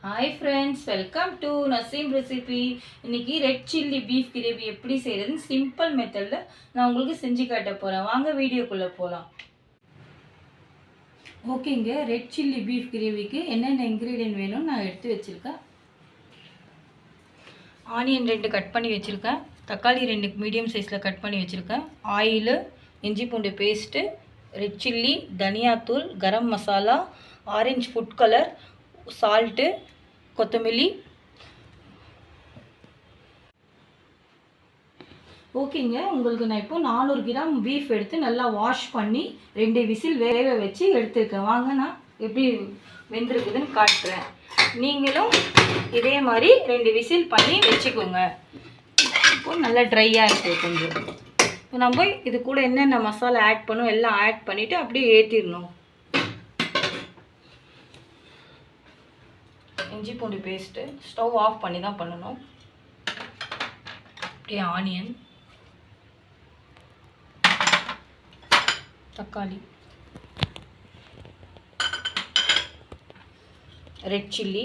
Hi friends, welcome to Naseem recipe. இன்னைக்கு red chilli beef gravy எப்படி செய்யறதுன்னு சிம்பிள் மெத்தடில் நான் உங்களுக்கு செஞ்சு காட்ட போகிறேன். வாங்க வீடியோக்குள்ளே போகலாம். ஓகேங்க, ரெட் சில்லி பீஃப் கிரேவிக்கு என்னென்ன இன்க்ரீடியன்ட் வேணும்னு நான் எடுத்து வச்சுருக்கேன். ஆனியன் 2 கட் பண்ணி வச்சுருக்கேன். தக்காளி 2 மீடியம் சைஸில் கட் பண்ணி வச்சுருக்கேன். ஆயிலு, இஞ்சி பூண்டு பேஸ்ட்டு, ரெட் சில்லி, தனியாத்தூள், garam masala, orange food colour, salt, கொத்தமல்லி. ஓகேங்க, உங்களுக்கு நான் இப்போ 400 கிராம் பீஃப் எடுத்து நல்லா வாஷ் பண்ணி 2 விசில் வேக வச்சு எடுத்துருக்கேன். வாங்க நான் எப்படி வெந்திருக்குதுன்னு காட்டுறேன். நீங்களும் இதே மாதிரி 2 விசில் பண்ணி வச்சுக்கோங்க. இப்போ நல்லா ட்ரையாக இருக்குது கொஞ்சம். இப்போ நம்ம இது கூட என்னென்ன மசாலா ஆட் பண்ணோம் எல்லாம் ஆட் பண்ணிவிட்டு அப்படியே ஏற்றிடணும். இஞ்சி பூண்டு பேஸ்ட்டு ஸ்டவ் ஆஃப் பண்ணி தான் பண்ணணும். அப்படியே ஆனியன், தக்காளி, ரெட் சில்லி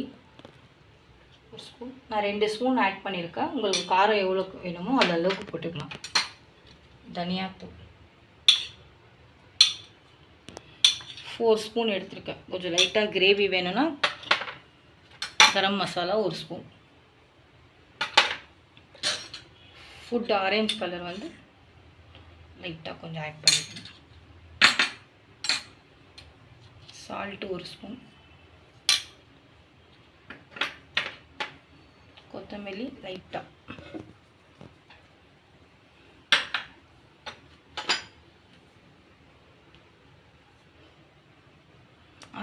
ஒரு ஸ்பூன், நான் 2 ஸ்பூன் ஆட் பண்ணியிருக்கேன். உங்களுக்கு காரம் எவ்வளோக்கு வேணுமோ அது அளவுக்கு போட்டுக்கலாம். தனியாத்தூள் 4 ஸ்பூன் எடுத்திருக்கேன். கொஞ்சம் லைட்டாக கிரேவி வேணும்னா garam masala 1 spoon. Food orange colour வந்து லைட்டாக கொஞ்சம் ஆட் பண்ணிக்கணும். Salt 1 spoon. கொத்தமல்லி லைட்டாக.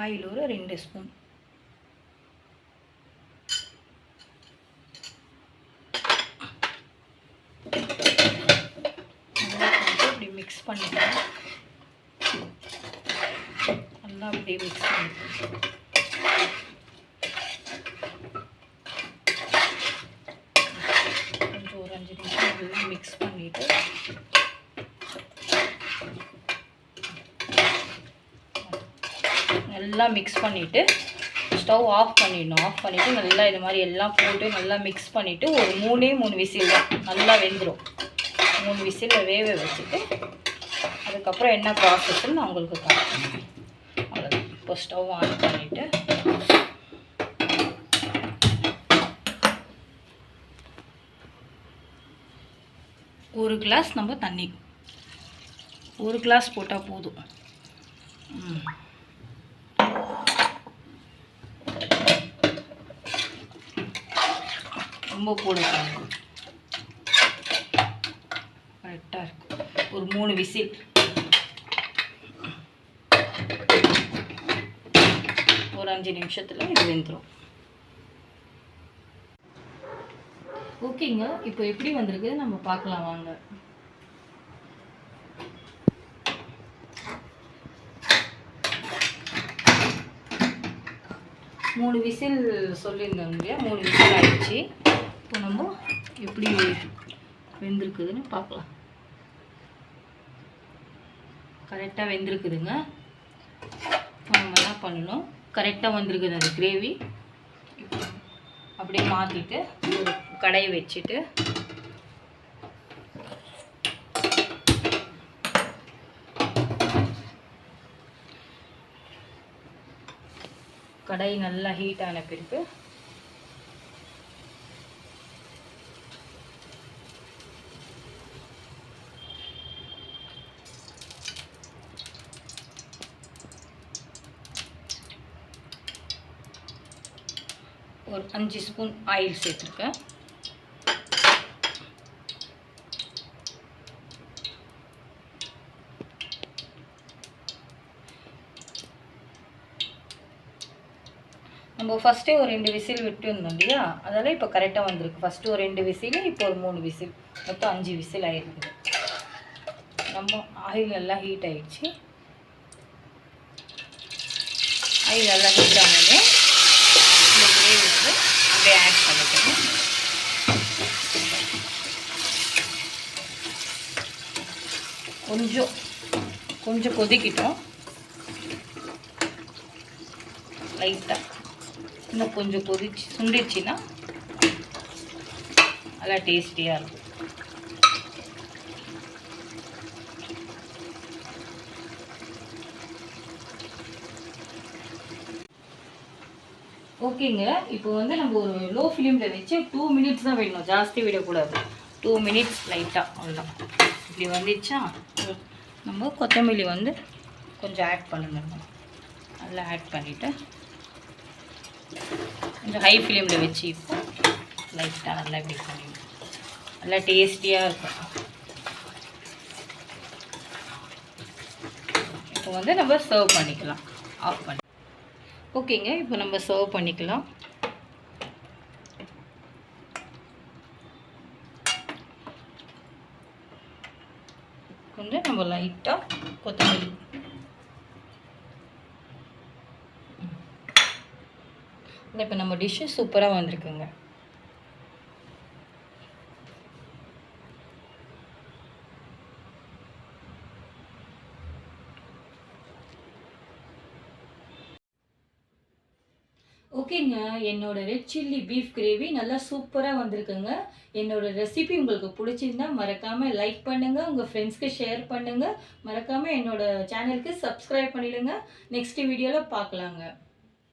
ஆயில் ஒரு 2 ஸ்பூன். மிக்ஸ் பண்ணிக்கலாம். நல்லா அப்படியே மிக்ஸ் பண்ணிக்கலாம். கொஞ்சம் ஒரு 5 நிமிஷம் நல்லா மிக்ஸ் பண்ணிவிட்டு நல்லா மிக்ஸ் பண்ணிவிட்டு ஸ்டவ் ஆஃப் பண்ணிடணும். ஆஃப் பண்ணிவிட்டு நல்லா இது மாதிரி எல்லாம் போட்டு நல்லா மிக்ஸ் பண்ணிவிட்டு ஒரு 3 விசில் தான் நல்லா வெந்துடும். 3 விசிலில் வேக வச்சுட்டு அதுக்கப்புறம் என்ன ப்ராசஸ்ன்னு நான் உங்களுக்கு காட்டுறேன். அவ்வளோதான். இப்போ ஸ்டவ் ஆன் பண்ணிவிட்டு ஒரு கிளாஸ் நம்ம தண்ணி, 1 கிளாஸ் போட்டால் போதும். ரொம்ப போடக்கூடாது, கரெக்டாக இருக்கும். ஒரு 3 விசில். ஒரு 5 நிமிஷத்தில் இது வெந்துடும். ஓகேங்க, இப்போ எப்படி வந்திருக்கு நம்ம பார்க்கலாம் வாங்க. மூணு விசில் சொல்லியிருந்தோம் இல்லையா, 3 விசில் ஆயிடுச்சு. இப்போ நம்ம எப்படி வெந்திருக்குதுன்னு பார்க்கலாம். கரெக்டாக வெந்திருக்குதுங்க. இப்போ நம்ம என்ன பண்ணணும், கரெக்டாக வந்திருக்குது அந்த கிரேவி. அப்படியே மாற்றிட்டு ஒரு கடாயை வச்சுட்டு கடாய் நல்லா ஹீட் ஆன பிறகு ஒரு 5 ஸ்பூன் ஆயில் சேர்த்துருக்கேன். நம்ம ஃபஸ்ட்டே ஒரு 2 விசில் விட்டு இருந்தோம் இல்லையா, அதெல்லாம் இப்போ கரெக்டாக வந்திருக்கு. ஃபஸ்ட்டு ஒரு 2 விசில், இப்போ ஒரு 3 விசில், மொத்தம் 5 விசில் ஆகிருக்குது. நம்ம ஆயில் நல்லா ஹீட் ஆகிடுச்சு. ஆயில் நல்லா ஹீட் ஆனது இந்த கிரேவி வந்து அப்படியே ஆட் பண்ணிக்கணும். கொஞ்சம் கொதிக்கிட்டோம் லைட்டாக. இன்னும் கொஞ்சம் சுண்டிடுச்சுன்னா நல்லா டேஸ்டியாக இருக்கும். ஓகேங்க, இப்போ வந்து நம்ம ஒரு லோ ஃப்ளேமில் வச்சு 2 மினிட்ஸ் தான் விடணும், ஜாஸ்தி விடக்கூடாது. 2 மினிட்ஸ் லைட்டாக அவ்வளோதான். இப்படி வந்துச்சா நம்ம கொத்தமல்லி வந்து கொஞ்சம் ஆட் பண்ணுங்க. நல்லா ஆட் பண்ணிவிட்டு கொஞ்சம் ஹை ஃப்ளேமில் வச்சு இப்போ லைட்டாக நல்லா இப்படி பண்ணிடுங்க. நல்லா டேஸ்டியாக இருக்கும். இப்போ வந்து நம்ம சர்வ் பண்ணிக்கலாம். ஆஃப் பண்ணி ஓகேங்க, இப்போ நம்ம சர்வ் பண்ணிக்கலாம். கொஞ்சம் நம்ம லைட்டாக கொத்தமல்லி இப்போ நம்ம டிஷ்ஷு சூப்பராக வந்திருக்குங்க. ஓகேங்க, என்னோட ரெட் சில்லி பீஃப் கிரேவி நல்லா சூப்பராக வந்திருக்குங்க. என்னோட ரெசிபி உங்களுக்கு பிடிச்சிருந்தா மறக்காமல் லைக் பண்ணுங்கள், உங்கள் ஃப்ரெண்ட்ஸ்க்கு ஷேர் பண்ணுங்கள், மறக்காமல் என்னோட சேனலுக்கு சப்ஸ்கிரைப் பண்ணிவிடுங்க. நெக்ஸ்ட் வீடியோவில் பார்க்கலாங்க.